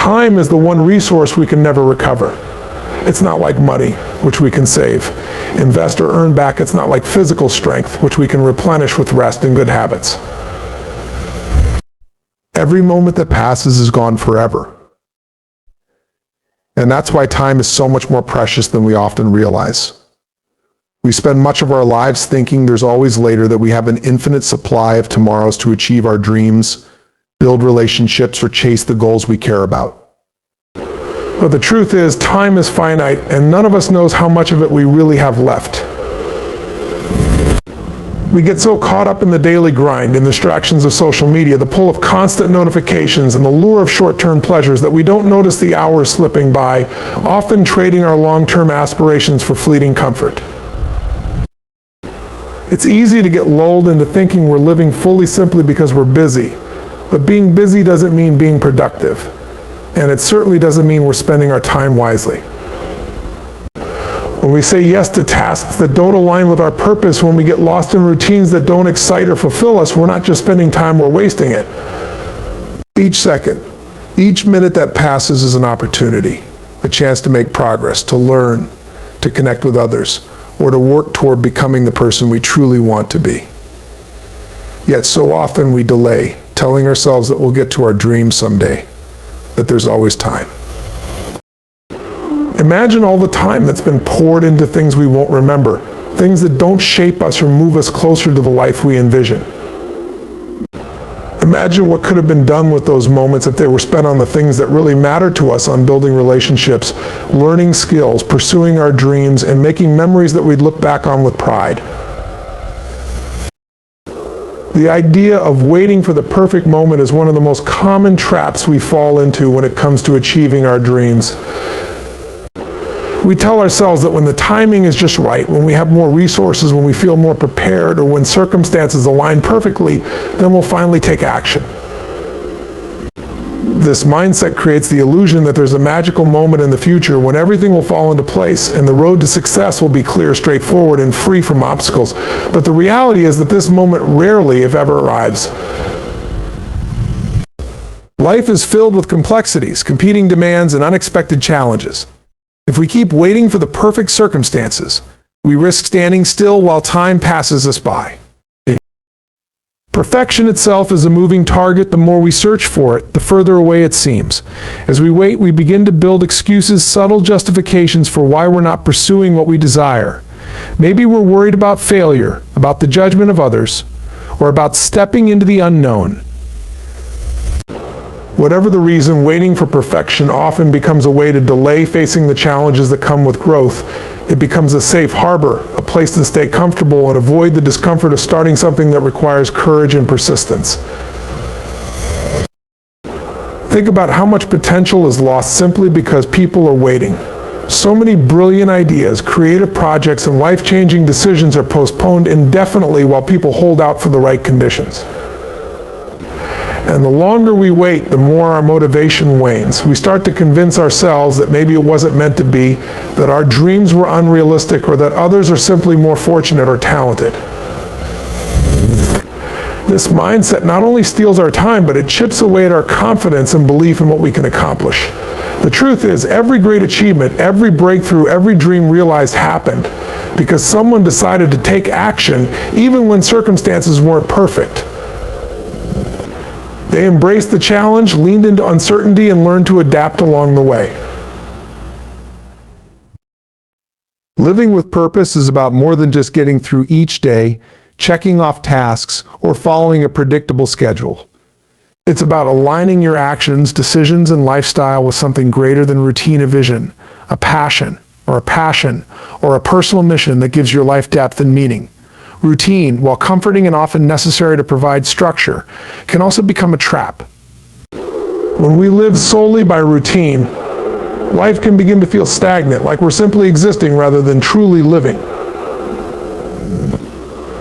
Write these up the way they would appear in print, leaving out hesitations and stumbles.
time is the one resource we can never recover. It's not like money, which we can save, invest, or earn back. It's not like physical strength, which we can replenish with rest and good habits. Every moment that passes is gone forever. And that's why time is so much more precious than we often realize. We spend much of our lives thinking there's always later, that we have an infinite supply of tomorrows to achieve our dreams, build relationships, or chase the goals we care about. But the truth is, time is finite, and none of us knows how much of it we really have left. We get so caught up in the daily grind, in distractions of social media, the pull of constant notifications, and the lure of short-term pleasures that we don't notice the hours slipping by, often trading our long-term aspirations for fleeting comfort. It's easy to get lulled into thinking we're living fully simply because we're busy. But being busy doesn't mean being productive. And it certainly doesn't mean we're spending our time wisely. When we say yes to tasks that don't align with our purpose, when we get lost in routines that don't excite or fulfill us, we're not just spending time, we're wasting it. Each second, each minute that passes is an opportunity, a chance to make progress, to learn, to connect with others, or to work toward becoming the person we truly want to be. Yet so often we delay, telling ourselves that we'll get to our dreams someday, that there's always time. Imagine all the time that's been poured into things we won't remember, things that don't shape us or move us closer to the life we envision. Imagine what could have been done with those moments if they were spent on the things that really matter to us, on building relationships, learning skills, pursuing our dreams, and making memories that we'd look back on with pride. The idea of waiting for the perfect moment is one of the most common traps we fall into when it comes to achieving our dreams. We tell ourselves that when the timing is just right, when we have more resources, when we feel more prepared, or when circumstances align perfectly, then we'll finally take action. This mindset creates the illusion that there's a magical moment in the future when everything will fall into place and the road to success will be clear, straightforward, and free from obstacles. But the reality is that this moment rarely, if ever, arrives. Life is filled with complexities, competing demands, and unexpected challenges. If we keep waiting for the perfect circumstances, we risk standing still while time passes us by. Perfection itself is a moving target. The more we search for it, the further away it seems. As we wait, we begin to build excuses, subtle justifications for why we're not pursuing what we desire. Maybe we're worried about failure, about the judgment of others, or about stepping into the unknown. Whatever the reason, waiting for perfection often becomes a way to delay facing the challenges that come with growth. It becomes a safe harbor, a place to stay comfortable and avoid the discomfort of starting something that requires courage and persistence. Think about how much potential is lost simply because people are waiting. So many brilliant ideas, creative projects, and life-changing decisions are postponed indefinitely while people hold out for the right conditions. And the longer we wait, the more our motivation wanes. We start to convince ourselves that maybe it wasn't meant to be, that our dreams were unrealistic, or that others are simply more fortunate or talented. This mindset not only steals our time, but it chips away at our confidence and belief in what we can accomplish. The truth is, every great achievement, every breakthrough, every dream realized happened because someone decided to take action even when circumstances weren't perfect. They embraced the challenge, leaned into uncertainty, and learned to adapt along the way. Living with purpose is about more than just getting through each day, checking off tasks, or following a predictable schedule. It's about aligning your actions, decisions, and lifestyle with something greater than routine, a vision, a passion, or a personal mission that gives your life depth and meaning. Routine, while comforting and often necessary to provide structure, can also become a trap. When we live solely by routine, life can begin to feel stagnant, like we're simply existing rather than truly living.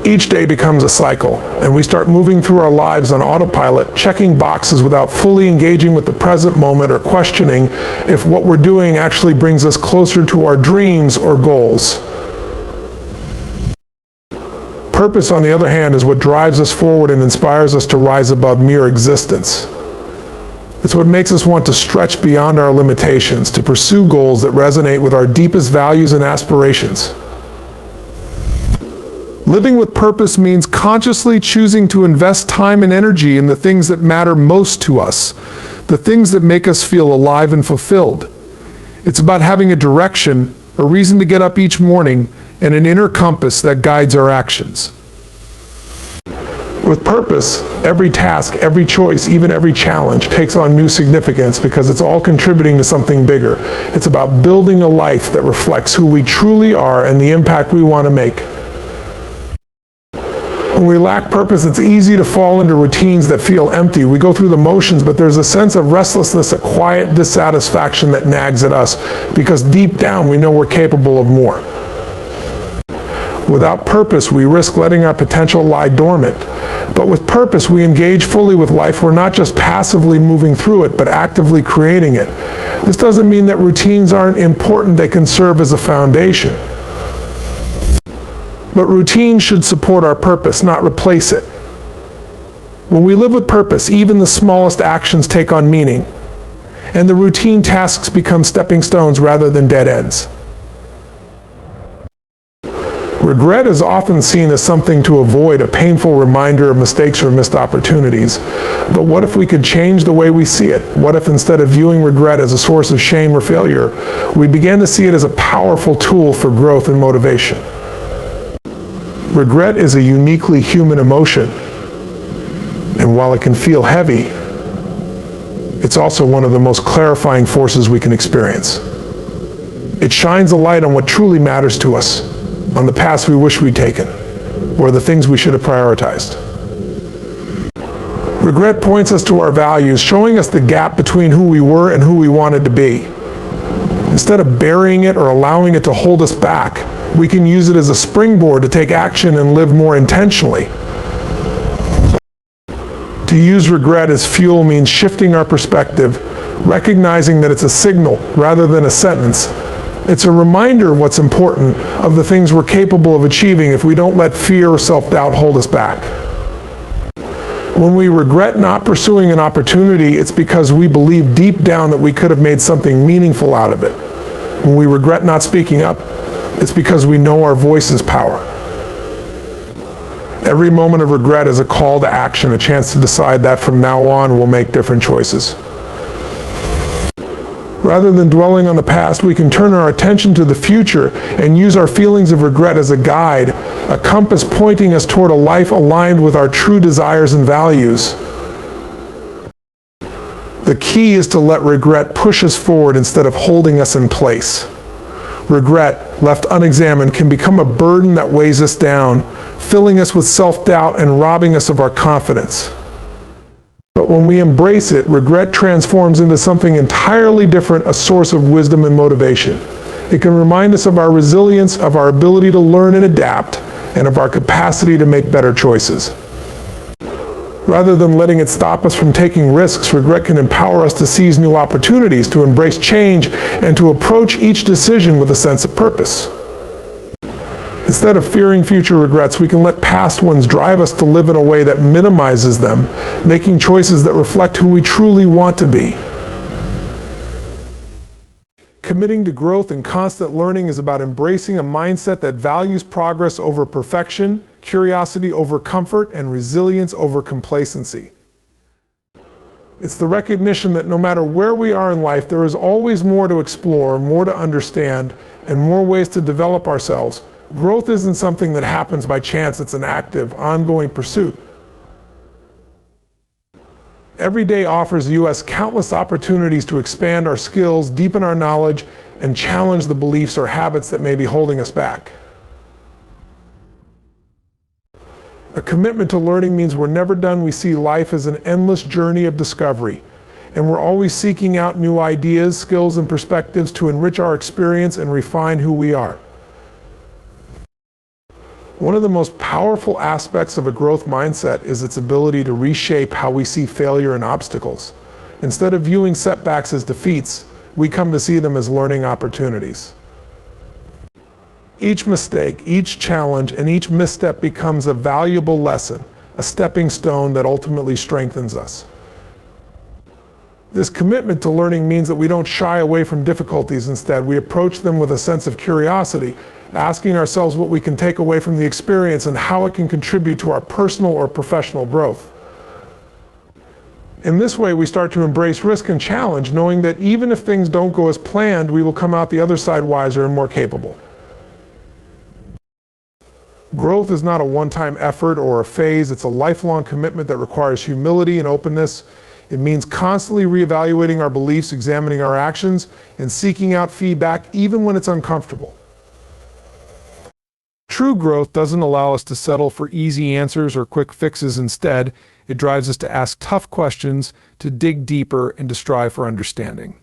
Each day becomes a cycle, and we start moving through our lives on autopilot, checking boxes without fully engaging with the present moment or questioning if what we're doing actually brings us closer to our dreams or goals. Purpose, on the other hand, is what drives us forward and inspires us to rise above mere existence. It's what makes us want to stretch beyond our limitations, to pursue goals that resonate with our deepest values and aspirations. Living with purpose means consciously choosing to invest time and energy in the things that matter most to us, the things that make us feel alive and fulfilled. It's about having a direction, a reason to get up each morning, and an inner compass that guides our actions. With purpose, every task, every choice, even every challenge takes on new significance because it's all contributing to something bigger. It's about building a life that reflects who we truly are and the impact we want to make. When we lack purpose, it's easy to fall into routines that feel empty. We go through the motions, but there's a sense of restlessness, a quiet dissatisfaction that nags at us because deep down we know we're capable of more. Without purpose, we risk letting our potential lie dormant. But with purpose, we engage fully with life. We're not just passively moving through it, but actively creating it. This doesn't mean that routines aren't important. They can serve as a foundation. But routine should support our purpose, not replace it. When we live with purpose, even the smallest actions take on meaning, and the routine tasks become stepping stones rather than dead ends. Regret is often seen as something to avoid, a painful reminder of mistakes or missed opportunities. But what if we could change the way we see it? What if instead of viewing regret as a source of shame or failure, we began to see it as a powerful tool for growth and motivation? Regret is a uniquely human emotion, and while it can feel heavy, it's also one of the most clarifying forces we can experience. It shines a light on what truly matters to us, on the paths we wish we'd taken, or the things we should have prioritized. Regret points us to our values, showing us the gap between who we were and who we wanted to be. Instead of burying it or allowing it to hold us back, we can use it as a springboard to take action and live more intentionally. To use regret as fuel means shifting our perspective, recognizing that it's a signal rather than a sentence. It's a reminder of what's important, of the things we're capable of achieving if we don't let fear or self-doubt hold us back. When we regret not pursuing an opportunity, it's because we believe deep down that we could have made something meaningful out of it. When we regret not speaking up, it's because we know our voice is power. Every moment of regret is a call to action, a chance to decide that from now on we'll make different choices. Rather than dwelling on the past, we can turn our attention to the future and use our feelings of regret as a guide, a compass pointing us toward a life aligned with our true desires and values. The key is to let regret push us forward instead of holding us in place. Regret, left unexamined, can become a burden that weighs us down, filling us with self-doubt and robbing us of our confidence. But when we embrace it, regret transforms into something entirely different, a source of wisdom and motivation. It can remind us of our resilience, of our ability to learn and adapt, and of our capacity to make better choices. Rather than letting it stop us from taking risks, regret can empower us to seize new opportunities, to embrace change, and to approach each decision with a sense of purpose. Instead of fearing future regrets, we can let past ones drive us to live in a way that minimizes them, making choices that reflect who we truly want to be. Committing to growth and constant learning is about embracing a mindset that values progress over perfection, curiosity over comfort, and resilience over complacency. It's the recognition that no matter where we are in life, there is always more to explore, more to understand, and more ways to develop ourselves. Growth isn't something that happens by chance, it's an active, ongoing pursuit. Every day offers us countless opportunities to expand our skills, deepen our knowledge, and challenge the beliefs or habits that may be holding us back. A commitment to learning means we're never done. We see life as an endless journey of discovery, and we're always seeking out new ideas, skills, and perspectives to enrich our experience and refine who we are. One of the most powerful aspects of a growth mindset is its ability to reshape how we see failure and obstacles. Instead of viewing setbacks as defeats, we come to see them as learning opportunities. Each mistake, each challenge, and each misstep becomes a valuable lesson, a stepping stone that ultimately strengthens us. This commitment to learning means that we don't shy away from difficulties. Instead, we approach them with a sense of curiosity, asking ourselves what we can take away from the experience and how it can contribute to our personal or professional growth. In this way, we start to embrace risk and challenge, knowing that even if things don't go as planned, we will come out the other side wiser and more capable. Growth is not a one-time effort or a phase. It's a lifelong commitment that requires humility and openness. It means constantly reevaluating our beliefs, examining our actions, and seeking out feedback even when it's uncomfortable. True growth doesn't allow us to settle for easy answers or quick fixes. Instead, it drives us to ask tough questions, to dig deeper, and to strive for understanding.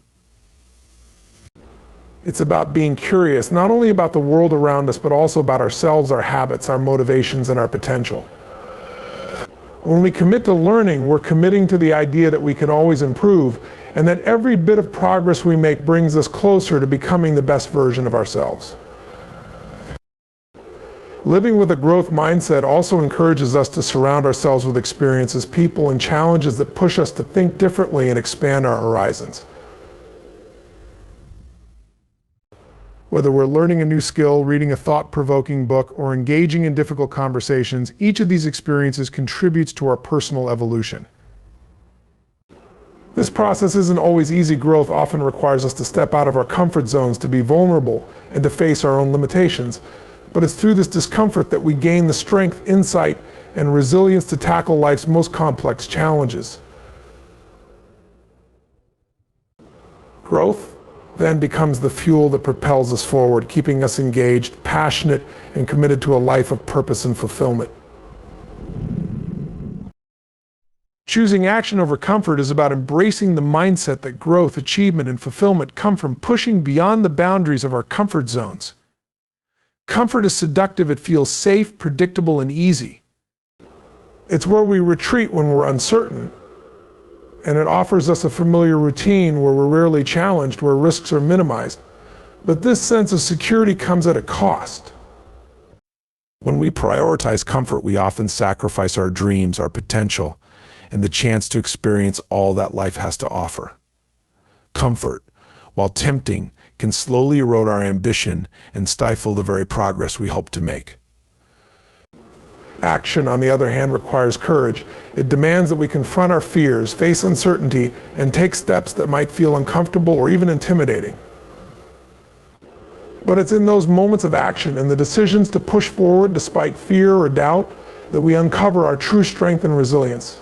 It's about being curious, not only about the world around us, but also about ourselves, our habits, our motivations, and our potential. When we commit to learning, we're committing to the idea that we can always improve, and that every bit of progress we make brings us closer to becoming the best version of ourselves. Living with a growth mindset also encourages us to surround ourselves with experiences, people, and challenges that push us to think differently and expand our horizons. Whether we're learning a new skill, reading a thought-provoking book, or engaging in difficult conversations, each of these experiences contributes to our personal evolution. This process isn't always easy. Growth often requires us to step out of our comfort zones, to be vulnerable, and to face our own limitations. But it's through this discomfort that we gain the strength, insight, and resilience to tackle life's most complex challenges. Growth then becomes the fuel that propels us forward, keeping us engaged, passionate, and committed to a life of purpose and fulfillment. Choosing action over comfort is about embracing the mindset that growth, achievement, and fulfillment come from pushing beyond the boundaries of our comfort zones. Comfort is seductive. It feels safe, predictable, and easy. It's where we retreat when we're uncertain, and it offers us a familiar routine where we're rarely challenged, where risks are minimized. But this sense of security comes at a cost. When we prioritize comfort, we often sacrifice our dreams, our potential, and the chance to experience all that life has to offer. Comfort, while tempting, can slowly erode our ambition and stifle the very progress we hope to make. Action, on the other hand, requires courage. It demands that we confront our fears, face uncertainty, and take steps that might feel uncomfortable or even intimidating. But it's in those moments of action and the decisions to push forward despite fear or doubt that we uncover our true strength and resilience.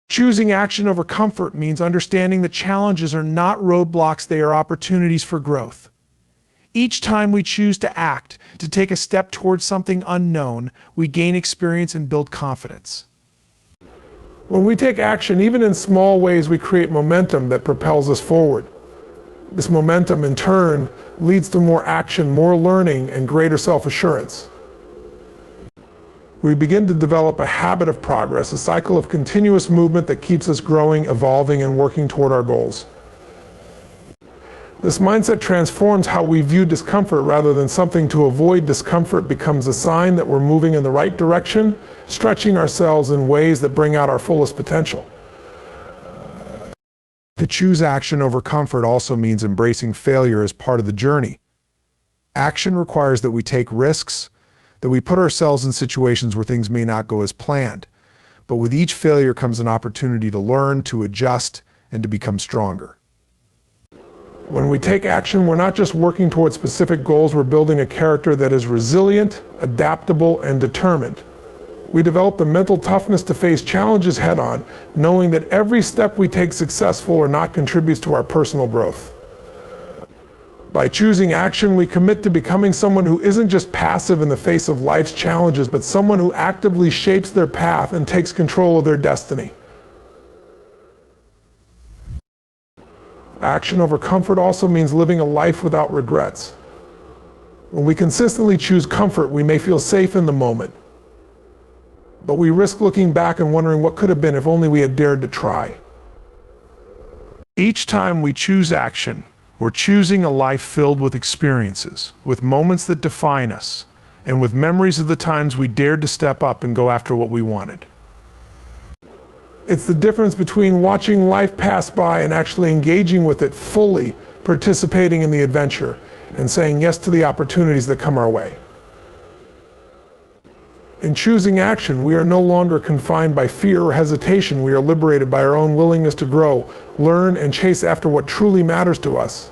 Choosing action over comfort means understanding that challenges are not roadblocks, they are opportunities for growth. Each time we choose to act, to take a step towards something unknown, we gain experience and build confidence. When we take action, even in small ways, we create momentum that propels us forward. This momentum, in turn, leads to more action, more learning, and greater self-assurance. We begin to develop a habit of progress, a cycle of continuous movement that keeps us growing, evolving, and working toward our goals. This mindset transforms how we view discomfort. Rather than something to avoid, discomfort becomes a sign that we're moving in the right direction, stretching ourselves in ways that bring out our fullest potential. To choose action over comfort also means embracing failure as part of the journey. Action requires that we take risks, that we put ourselves in situations where things may not go as planned. But with each failure comes an opportunity to learn, to adjust, and to become stronger. When we take action, we're not just working towards specific goals, we're building a character that is resilient, adaptable, and determined. We develop the mental toughness to face challenges head-on, knowing that every step we take, successful or not, contributes to our personal growth. By choosing action, we commit to becoming someone who isn't just passive in the face of life's challenges, but someone who actively shapes their path and takes control of their destiny. Action over comfort also means living a life without regrets. When we consistently choose comfort, we may feel safe in the moment, but we risk looking back and wondering what could have been if only we had dared to try. Each time we choose action, we're choosing a life filled with experiences, with moments that define us, and with memories of the times we dared to step up and go after what we wanted. It's the difference between watching life pass by and actually engaging with it fully, participating in the adventure, and saying yes to the opportunities that come our way. In choosing action, we are no longer confined by fear or hesitation. We are liberated by our own willingness to grow, learn, and chase after what truly matters to us.